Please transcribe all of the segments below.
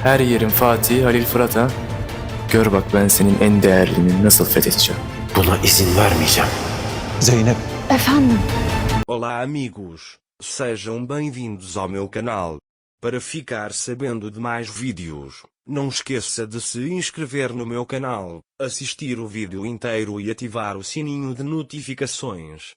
Her yerin Fatih, Halil Fırat ha. Gör bak ben senin en değerlini nasıl fethedeceğim. Buna izin vermeyeceğim. Zeynep. Efendim? Olá amigos, sejam bem-vindos ao meu canal. Para ficar sabendo de mais vídeos, não esqueça de se inscrever no meu canal, assistir o vídeo inteiro e ativar o sininho de notificações.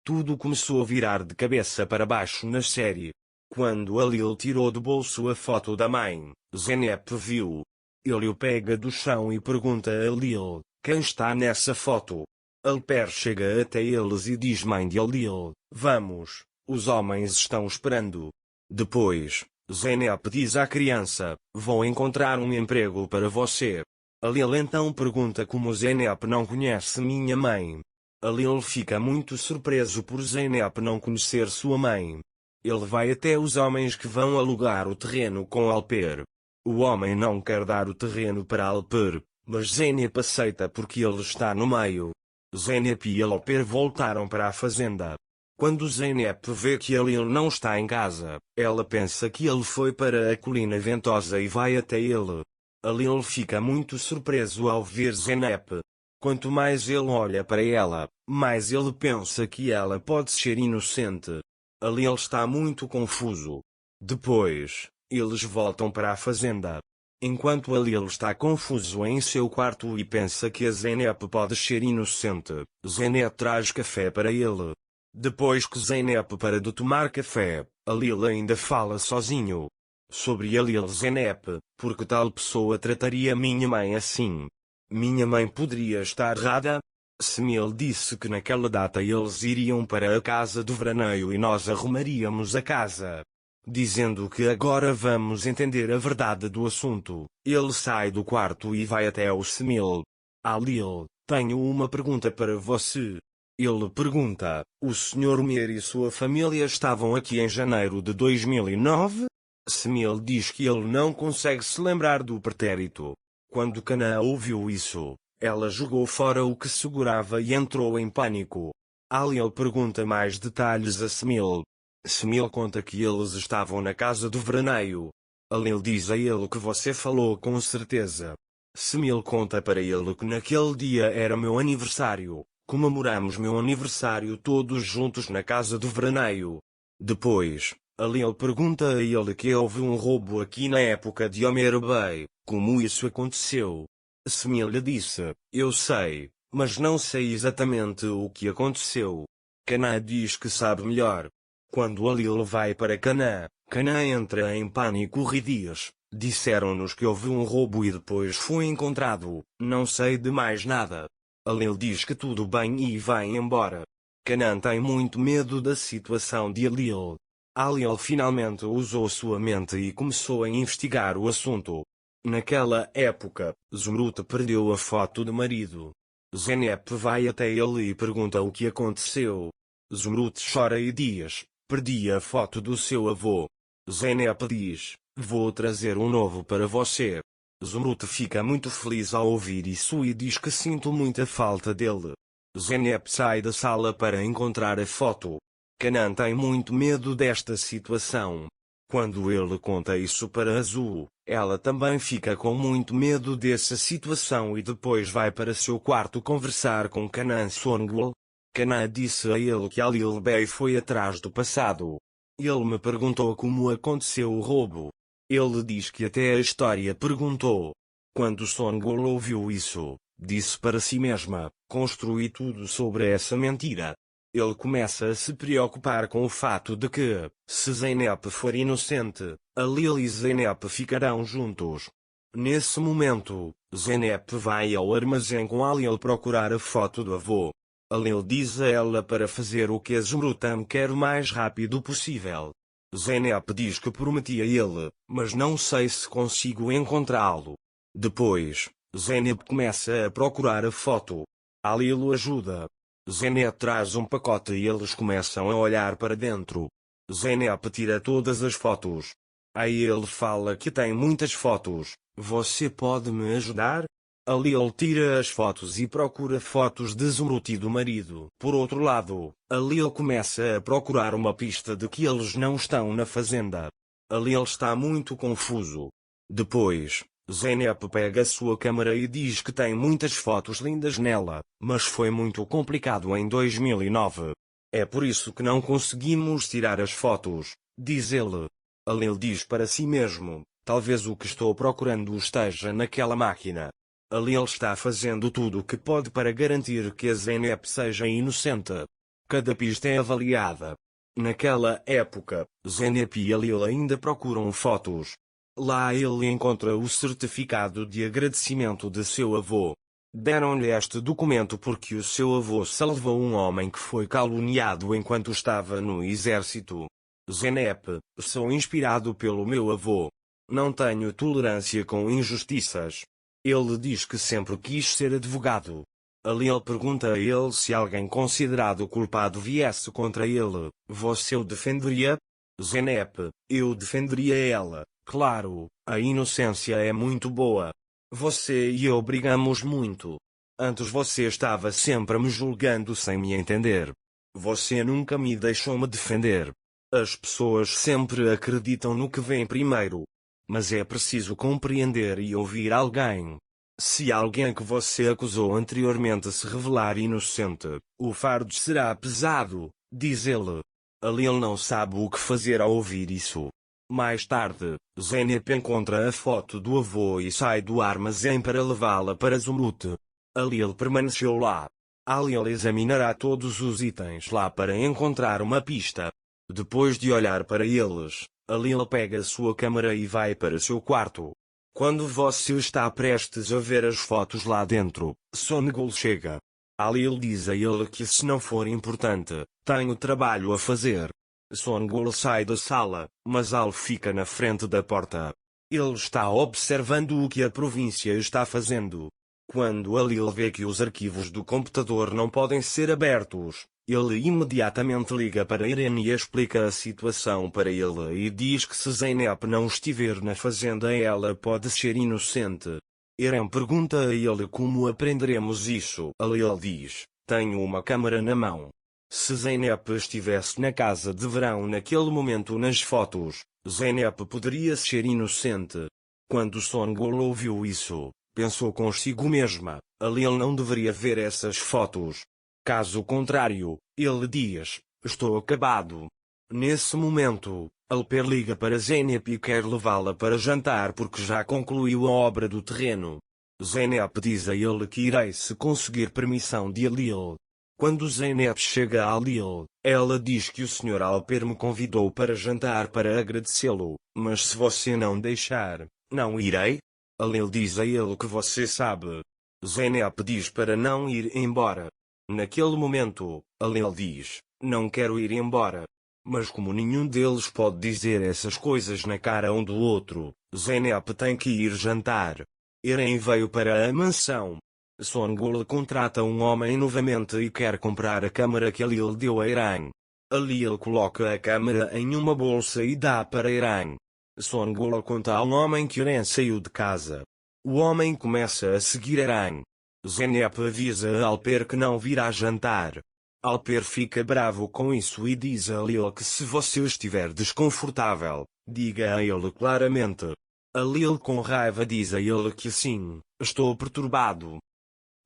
Tudo começou a virar de cabeça para baixo na série. Quando Halil tirou do bolso a foto da mãe, Zeynep viu. Ele o pega do chão e pergunta a Halil, quem está nessa foto? Alper chega até eles e diz mãe de Halil, vamos, os homens estão esperando. Depois, Zeynep diz à criança, vou encontrar um emprego para você. Halil então pergunta como Zeynep não conhece minha mãe. Halil fica muito surpreso por Zeynep não conhecer sua mãe. Ele vai até os homens que vão alugar o terreno com Alper. O homem não quer dar o terreno para Alper, mas Zeynep aceita porque ele está no meio. Zeynep e Alper voltaram para a fazenda. Quando Zeynep vê que Halil não está em casa, ela pensa que ele foi para a colina ventosa e vai até ele. Halil fica muito surpreso ao ver Zeynep. Quanto mais ele olha para ela, mais ele pensa que ela pode ser inocente. Halil está muito confuso. Depois, eles voltam para a fazenda. Enquanto Halil está confuso em seu quarto e pensa que a Zeynep pode ser inocente, Zeynep traz café para ele. Depois que Zeynep para de tomar café, Halil ainda fala sozinho. Sobre Halil Zeynep, porque tal pessoa trataria minha mãe assim? Minha mãe poderia estar errada? Semil disse que naquela data eles iriam para a casa do veraneio e nós arrumaríamos a casa. Dizendo que agora vamos entender a verdade do assunto, ele sai do quarto e vai até o Semil. Halil, tenho uma pergunta para você. Ele pergunta, o Sr. Mir e sua família estavam aqui em janeiro de 2009? Semil diz que ele não consegue se lembrar do pretérito. Quando Canaã ouviu isso, ela jogou fora o que segurava e entrou em pânico. Halil pergunta mais detalhes a Semil. Semil conta que eles estavam na casa do veraneio. Halil diz a ele que você falou com certeza. Semil conta para ele que naquele dia era meu aniversário. Comemoramos meu aniversário todos juntos na casa do veraneio. Depois, Halil pergunta a ele que houve um roubo aqui na época de Omer Bey. Como isso aconteceu? Semil lhe disse, eu sei, mas não sei exatamente o que aconteceu. Canaã diz que sabe melhor. Quando Halil vai para Canaã, Canaã entra em pânico e diz, disseram-nos que houve um roubo e depois foi encontrado, não sei de mais nada. Halil diz que tudo bem e vai embora. Canaã tem muito medo da situação de Halil. Halil finalmente usou sua mente e começou a investigar o assunto. Naquela época, Zumrut perdeu a foto do marido. Zeynep vai até ele e pergunta o que aconteceu. Zumrut chora e diz, perdi a foto do seu avô. Zeynep diz, vou trazer um novo para você. Zumrut fica muito feliz ao ouvir isso e diz que sinto muita falta dele. Zeynep sai da sala para encontrar a foto. Canaã tem muito medo desta situação. Quando ele conta isso para Azul, ela também fica com muito medo dessa situação e depois vai para seu quarto conversar com Canaã Songul. Canaã disse a ele que Halil Bey foi atrás do passado. Ele me perguntou como aconteceu o roubo. Ele diz que até a história perguntou. Quando Songul ouviu isso, disse para si mesma, construí tudo sobre essa mentira. Ele começa a se preocupar com o fato de que, se Zeynep for inocente, Halil e Zeynep ficarão juntos. Nesse momento, Zeynep vai ao armazém com Halil procurar a foto do avô. Halil diz a ela para fazer o que Zumrutam quer o mais rápido possível. Zeynep diz que prometi a ele, mas não sei se consigo encontrá-lo. Depois, Zeynep começa a procurar a foto. Halil o ajuda. Zeynep traz um pacote e eles começam a olhar para dentro. Zeynep tira todas as fotos. Aí ele fala que tem muitas fotos. Você pode me ajudar? Halil tira as fotos e procura fotos de Zumrut e do marido. Por outro lado, Halil começa a procurar uma pista de que eles não estão na fazenda. Halil está muito confuso. Depois, Zeynep pega a sua câmera e diz que tem muitas fotos lindas nela, mas foi muito complicado em 2009. É por isso que não conseguimos tirar as fotos, diz ele. Alil diz para si mesmo, talvez o que estou procurando esteja naquela máquina. Alil está fazendo tudo o que pode para garantir que a Zeynep seja inocente. Cada pista é avaliada. Naquela época, Zeynep e Alil ainda procuram fotos. Lá ele encontra o certificado de agradecimento de seu avô. Deram-lhe este documento porque o seu avô salvou um homem que foi caluniado enquanto estava no exército. Zeynep, sou inspirado pelo meu avô. Não tenho tolerância com injustiças. Ele diz que sempre quis ser advogado. Alil pergunta a ele se alguém considerado culpado viesse contra ele, você o defenderia? Zeynep, eu defenderia ela, claro, a inocência é muito boa. Você e eu brigamos muito. Antes você estava sempre me julgando sem me entender. Você nunca me deixou me defender. As pessoas sempre acreditam no que vem primeiro. Mas é preciso compreender e ouvir alguém. Se alguém que você acusou anteriormente se revelar inocente, o fardo será pesado, diz ele. Alil não sabe o que fazer ao ouvir isso. Mais tarde, Zeynep encontra a foto do avô e sai do armazém para levá-la para Zumrut. Alil permaneceu lá. Alil examinará todos os itens lá para encontrar uma pista. Depois de olhar para eles, Alil pega sua câmera e vai para seu quarto. Quando você está prestes a ver as fotos lá dentro, Songul chega. Alil diz a ele que se não for importante, tenho trabalho a fazer. Songul sai da sala, mas Al fica na frente da porta. Ele está observando o que a província está fazendo. Quando Alil vê que os arquivos do computador não podem ser abertos, ele imediatamente liga para Irene e explica a situação para ele e diz que se Zeynep não estiver na fazenda ela pode ser inocente. Irene pergunta a ele como aprenderemos isso. Alil diz, tenho uma câmera na mão. Se Zeynep estivesse na casa de verão naquele momento nas fotos, Zeynep poderia ser inocente. Quando Songul ouviu isso, pensou consigo mesma, Alil não deveria ver essas fotos. Caso contrário, ele diz, estou acabado. Nesse momento, Alper liga para Zeynep e quer levá-la para jantar porque já concluiu a obra do terreno. Zeynep diz a ele que irá se conseguir permissão de Alil. Quando Zeynep chega a Alil, ela diz que o Sr. Alper me convidou para jantar para agradecê-lo, mas se você não deixar, não irei? Alil diz a ele que você sabe. Zeynep diz para não ir embora. Naquele momento, Alil diz, não quero ir embora. Mas como nenhum deles pode dizer essas coisas na cara um do outro, Zeynep tem que ir jantar. Irene veio para a mansão. Songul contrata um homem novamente e quer comprar a câmera que Alil deu a Irene. Alil coloca a câmera em uma bolsa e dá para Irene. Songul conta ao homem que Irene saiu de casa. O homem começa a seguir Irene. Zeynep avisa a Alper que não virá jantar. Alper fica bravo com isso e diz a Alil que se você estiver desconfortável, diga a ele claramente. Alil com raiva diz a ele que sim, estou perturbado.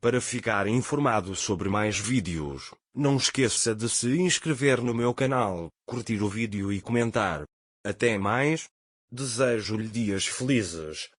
Para ficar informado sobre mais vídeos, não esqueça de se inscrever no meu canal, curtir o vídeo e comentar. Até mais. Desejo-lhe dias felizes.